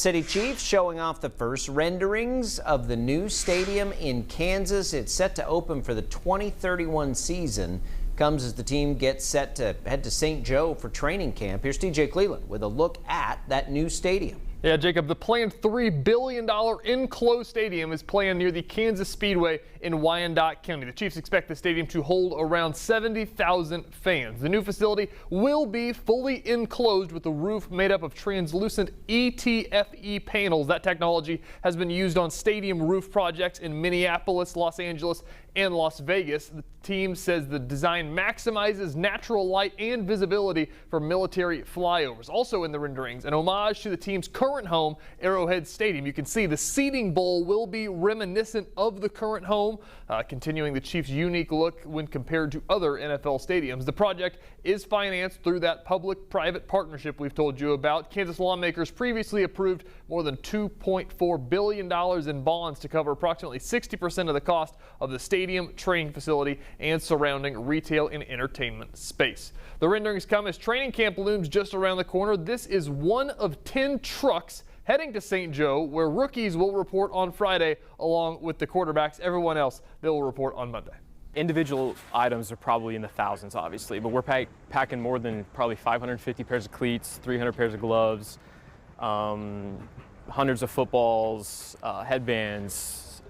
City Chiefs showing off the first renderings of the new stadium in Kansas. It's set to open for the 2031 season. Comes as the team gets set to head to St. Joe for training camp. Here's TJ Cleland with a look at that new stadium. Yeah, Jacob, the planned $3 billion enclosed stadium is planned near the Kansas Speedway in Wyandotte County. The Chiefs expect the stadium to hold around 70,000 fans. The new facility will be fully enclosed with the roof made up of translucent ETFE panels. That technology has been used on stadium roof projects in Minneapolis, Los Angeles, and Las Vegas. The team says the design maximizes natural light and visibility for military flyovers. Also in the renderings, an homage to the team's current home, Arrowhead Stadium. You can see the seating bowl will be reminiscent of the current home, continuing the Chiefs' unique look when compared to other NFL stadiums. The project is financed through that public-private partnership we've told you about. Kansas lawmakers previously approved more than $2.4 billion in bonds to cover approximately 60% of the cost of the stadium, training facility, and surrounding retail and entertainment space. The renderings come as training camp looms just around the corner. This is one of 10 trucks heading to St. Joe, where rookies will report on Friday along with the quarterbacks. Everyone else, they'll report on Monday. Individual items are probably in the thousands, obviously, but we're packing more than probably 550 pairs of cleats, 300 pairs of gloves, hundreds of footballs, headbands,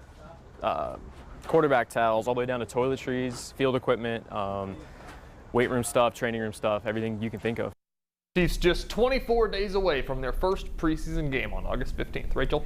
quarterback towels, all the way down to toiletries, field equipment, weight room stuff, training room stuff, everything you can think of. Chiefs just 24 days away from their first preseason game on August 15th. Rachel?